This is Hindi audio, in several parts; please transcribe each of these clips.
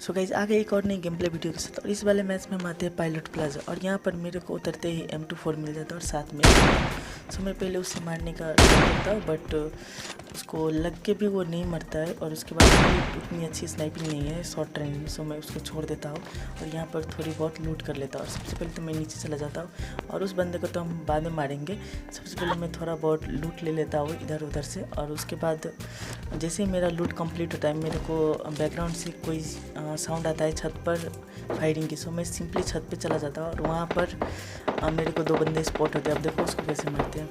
सो गाइज आ गए एक और नई गेम प्ले वीडियो के साथ। और इस वाले मैच में हम आते हैं पायलट प्लाजा और यहाँ पर मेरे को उतरते ही M24 मिल जाता है और साथ में सो मैं पहले उससे मारने का ट्राई करता हूँ, बट उसको लग के भी वो नहीं मरता है। और उसके बाद मेरी उतनी अच्छी स्नाइपिंग नहीं है शॉर्ट रेंज में, सो मैं उसको छोड़ देता हूँ और यहाँ पर थोड़ी बहुत लूट कर लेता हूँ। और सबसे पहले तो मैं नीचे चला जाता हूँ और उस बंदे को तो हम बाद में मारेंगे। सबसे पहले मैं थोड़ा बहुत लूट ले लेता हूँ इधर उधर से। और उसके बाद जैसे ही मेरा लूट कंप्लीट होता है मेरे को बैकग्राउंड से कोई साउंड आता है छत पर फायरिंग की। सो मैं सिंपली छत पे चला जाता हूँ और वहाँ पर मेरे को 2 बंदे स्पॉट होते हैं। अब देखो उसको कैसे मारते हैं।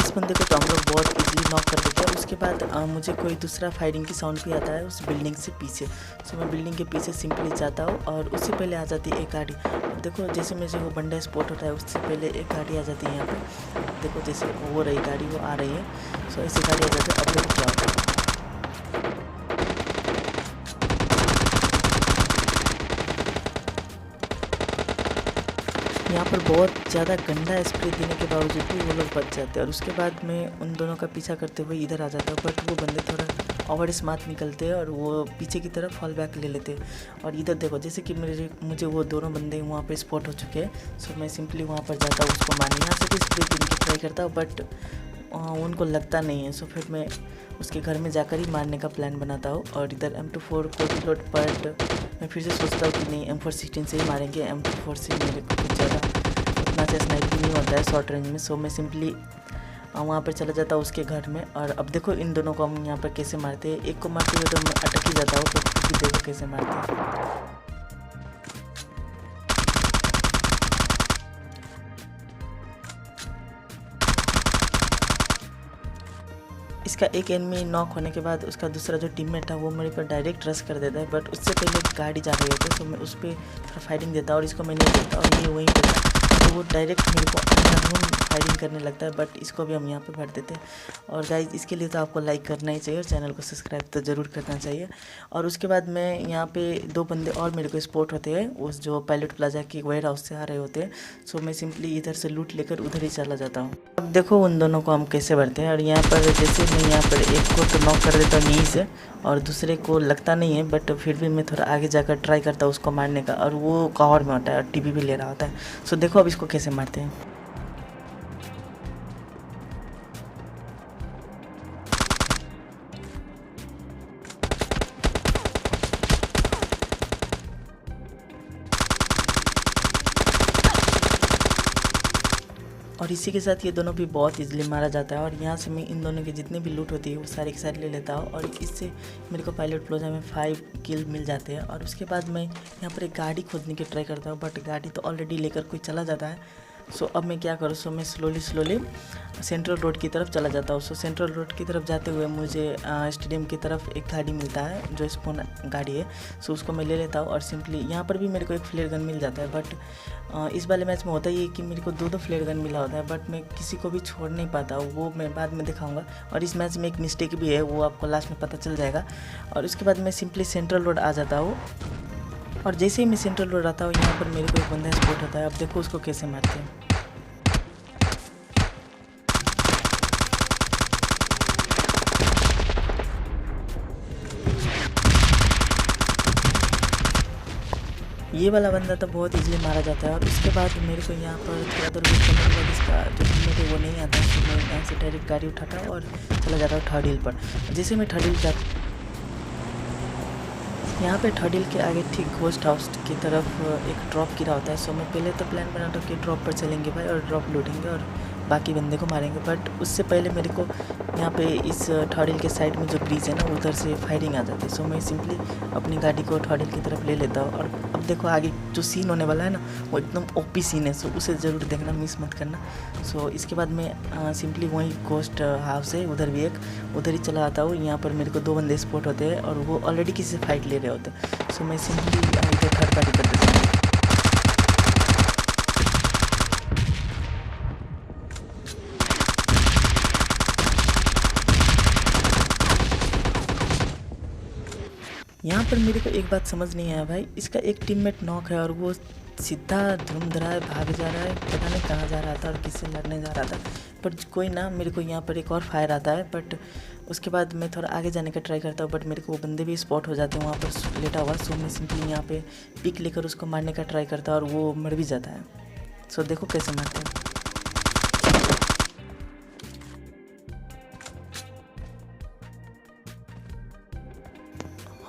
इस बंदे को तो हम लोग बहुत इजीली नॉक कर देते हैं। उसके बाद मुझे कोई दूसरा फायरिंग की साउंड भी आता है उस बिल्डिंग से पीछे। सो मैं बिल्डिंग के पीछे सिंपली जाता हूँ और उससे पहले आ जाती है एक गाड़ी। अब देखो जैसे मुझे वो बंदा स्पॉट होता है उससे पहले एक गाड़ी आ जाती है यहाँ पे। देखो जैसे वो रही गाड़ी, वो आ रही है। सो ऐसी गाड़ी आ जाती है। अब देखो क्या होता है। यहाँ पर बहुत ज़्यादा गंदा स्प्रे देने के बावजूद भी वो लोग बच जाते हैं। और उसके बाद मैं उन दोनों का पीछा करते हुए इधर आ जाता हूँ, बट वो बंदे थोड़ा ओवर स्मार्ट निकलते हैं और वो पीछे की तरफ फॉल बैक ले लेते हैं। और इधर देखो जैसे कि मुझे वो दोनों बंदे वहाँ पे स्पॉट हो चुके हैं। सो मैं सिंपली वहाँ पर जाता हूँ उसको मारने। यहाँ से भी स्प्रे देने की ट्राई करता हूँ, बट उनको लगता नहीं है। सो फिर मैं उसके घर में जाकर ही मारने का प्लान बनाता हूँ। और इधर M24 को रिलोड, बट मैं फिर से सोचता हूँ कि नहीं M416 से ही मारेंगे। M24 से मेरे को कुछ ज़्यादा उतना अच्छा स्नाइपिंग नहीं होता है शॉर्ट रेंज में। सो मैं सिंपली वहाँ पर चला जाता हूँ उसके घर में। और अब देखो इन दोनों को हम यहाँ पर कैसे मारते हैं। एक को मारते हुए तो मैं अटक ही जाता हूँ, तो देखो कैसे मारते हैं। इसका एक एनिमी नॉक होने के बाद उसका दूसरा जो टीममेट था वो मेरे पर डायरेक्ट रश कर देता है, बट उससे पहले गाड़ी जा रही होती है। तो मैं उस पर थोड़ा फायरिंग देता और इसको मैं नहीं देता और ये वहीं पे था। तो वो डायरेक्ट मेरे को अंधाधुंध फायरिंग करने लगता है, बट इसको भी हम यहाँ पे भर देते हैं। और गाइज इसके लिए तो आपको लाइक करना ही चाहिए और चैनल को सब्सक्राइब तो ज़रूर करना चाहिए। और उसके बाद मैं यहाँ पे 2 बंदे और मेरे को स्पॉट होते हैं उस जो पायलट प्लाजा की वेयर हाउस से आ रहे होते हैं। सो मैं सिंपली इधर से लूट लेकर उधर ही चला जाता हूँ। अब देखो उन दोनों को हम कैसे भरते हैं। और यहाँ पर जैसे मैं यहाँ पर एक को तो नॉक कर देता हूँ नी से और दूसरे को लगता नहीं है, बट फिर भी मैं थोड़ा आगे जाकर ट्राई करता हूँ उसको मारने का। और वो कवर में होता है और टीवी भी ले रहा होता है। सो देखो अब इसको कैसे मारते हैं। और इसी के साथ ये दोनों भी बहुत इजीली मारा जाता है। और यहाँ से मैं इन दोनों की जितनी भी लूट होती है वो सारी की सारी ले लेता हूँ और इससे मेरे को पायलट प्लाजा में 5 किल मिल जाते हैं। और उसके बाद मैं यहाँ पर एक गाड़ी खोदने की ट्राई करता हूँ, बट गाड़ी तो ऑलरेडी लेकर कोई चला जाता है। सो अब मैं क्या करूँ, सो मैं स्लोली सेंट्रल रोड की तरफ चला जाता हूँ। सो सेंट्रल रोड की तरफ जाते हुए मुझे स्टेडियम की तरफ एक गाड़ी मिलता है जो स्पोन गाड़ी है। सो उसको मैं ले लेता हूँ और सिंपली यहाँ पर भी मेरे को एक फ्लेयर गन मिल जाता है। बट इस वाले मैच में होता ही है कि मेरे को 2 फ्लेयर गन मिला होता है, बट मैं किसी को भी छोड़ नहीं पाता हूँ, वो मैं बाद में दिखाऊंगा। और इस मैच में एक मिस्टेक भी है, वो आपको लास्ट में पता चल जाएगा। और उसके बाद मैं सिंपली सेंट्रल रोड आ जाता हूँ। और जैसे ही मैं सेंट्रल रोड आता हूँ यहाँ पर मेरे को एक बंदा स्पॉट होता है। अब देखो उसको कैसे मारते हैं। ये वाला बंदा तो बहुत इजीली मारा जाता है। और उसके बाद मेरे को यहाँ पर थोड़ा देर वेट करने के बाद इसका जो टीममेट है वो नहीं आता है। तो मैं यहाँ से डायरेक्ट गाड़ी उठाता हूँ और चला जाता हूँ थर्ड हिल पर। जैसे मैं थर्ड हिल जाता यहाँ पे थर्ड हिल के आगे ठीक घोस्ट हाउस की तरफ एक ड्रॉप गिरा होता है। सो मैं पहले तो प्लान बनाता हूँ कि ड्रॉप पर चलेंगे भाई और ड्रॉप लूटेंगे और बाकी बंदे को मारेंगे। बट उससे पहले मेरे को यहाँ पे इस थर्ड हिल के साइड में जो ब्रिज है ना उधर से फायरिंग आ जाती है। सो मैं सिंपली अपनी गाड़ी को थर्ड हिल की तरफ ले लेता हूँ। और अब देखो आगे जो सीन होने वाला है ना वो एकदम ओपी सीन है। सो उसे ज़रूर देखना, मिस मत करना। सो इसके बाद मैं सिंपली वहीं घोस्ट हाउस है उधर भी एक उधर ही चला आता हूँ। यहाँ पर मेरे को 2 बंदे स्पॉट होते हैं और वो ऑलरेडी किसी से फाइट ले रहे होते हैं। सो मैं सिंपली इधर थर्ड पार्टी कर देता हूँ। यहाँ पर मेरे को एक बात समझ नहीं आया भाई, इसका एक टीममेट नॉक है और वो सीधा धूम रहा है, भाग जा रहा है, पता नहीं कहाँ जा रहा था और किससे लड़ने जा रहा था। बट कोई ना, मेरे को यहाँ पर एक और फायर आता है। बट उसके बाद मैं थोड़ा आगे जाने का ट्राई करता हूँ, बट मेरे को वो बंदे भी स्पॉट हो जाते हैं वहाँ पर लेटा हुआ। सो मैं सिंपली यहाँ पे पिक लेकर उसको मारने का ट्राई करता हूँ और वो मर भी जाता है। सो देखो कैसे मारते हैं।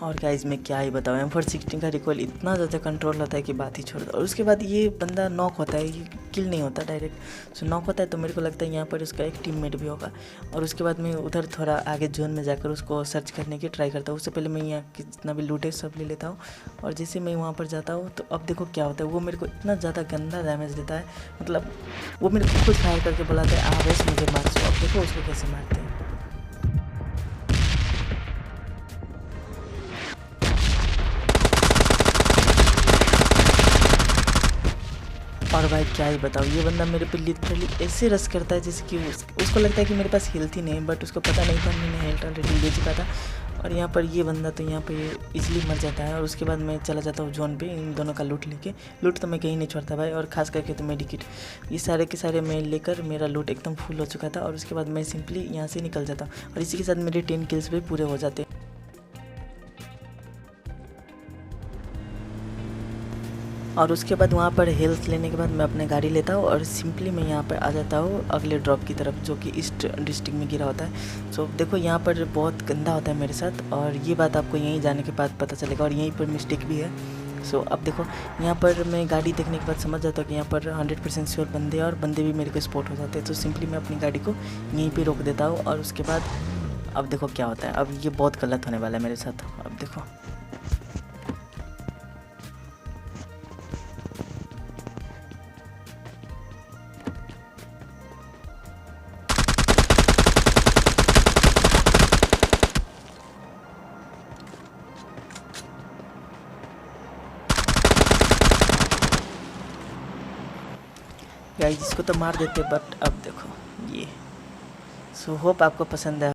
और गाइस मैं क्या ही बताऊँ, M416 का रिकॉइल इतना ज़्यादा कंट्रोल होता है कि बात ही छोड़ दो। और उसके बाद ये बंदा नॉक होता है, ये किल नहीं होता डायरेक्ट। सो नॉक होता है तो मेरे को लगता है यहाँ पर उसका एक टीममेट भी होगा। और उसके बाद मैं उधर थोड़ा आगे जोन में जाकर उसको सर्च करने की ट्राई करता हूँ। उससे पहले मैं यहाँ जितना भी लूट है सब ले लेता हूँ। और जैसे मैं वहाँ पर जाता हूँ तो अब देखो क्या होता है, वो मेरे को इतना ज़्यादा गंदा डैमेज देता है। मतलब वो मेरे को खुद फायर करके बुलाता है, वैसे मुझे मार। सो अब देखो उसको कैसे मारते हैं। और भाई क्या ही बताऊँ, ये बंदा मेरे पे लिटरली ऐसे रश करता है जैसे कि उसको लगता है कि मेरे पास हेल्थ ही नहीं है। बट उसको पता नहीं था मैंने हेल्थ ऑलरेडी ले चुका था। और यहाँ पर ये बंदा तो यहाँ पे इजीली मर जाता है। और उसके बाद मैं चला जाता हूँ जोन पे इन दोनों का लूट लेके। लूट तो मैं कहीं नहीं छोड़ता भाई, और खास करके तो मेडिकिट, ये सारे के सारे मैं लेकर मेरा लूट एकदम फुल हो चुका था। और उसके बाद मैं सिंपली यहाँ से निकल जाता हूँ और इसी के साथ मेरे 10 किल्स भी पूरे हो जाते हैं। और उसके बाद वहाँ पर हेल्थ लेने के बाद मैं अपने गाड़ी लेता हूँ और सिंपली मैं यहाँ पर आ जाता हूँ अगले ड्रॉप की तरफ, जो कि ईस्ट डिस्ट्रिक्ट में गिरा होता है। सो देखो यहाँ पर बहुत गंदा होता है मेरे साथ, और ये बात आपको यहीं जाने के बाद पता चलेगा। और यहीं पर मिस्टेक भी है। सो अब देखो यहाँ पर मैं गाड़ी देखने के बाद समझ जाता हूँ कि यहाँ पर 100% श्योर बंदे हैं, और बंदे भी मेरे को स्पॉट हो जाते हैं। तो सिंपली मैं अपनी गाड़ी को यहीं पर रोक देता हूँ। और उसके बाद अब देखो क्या होता है। अब ये बहुत गलत होने वाला है मेरे साथ। अब देखो गाइस, इसको तो मार देते, बट अब देखो ये। सो होप आपको पसंद है।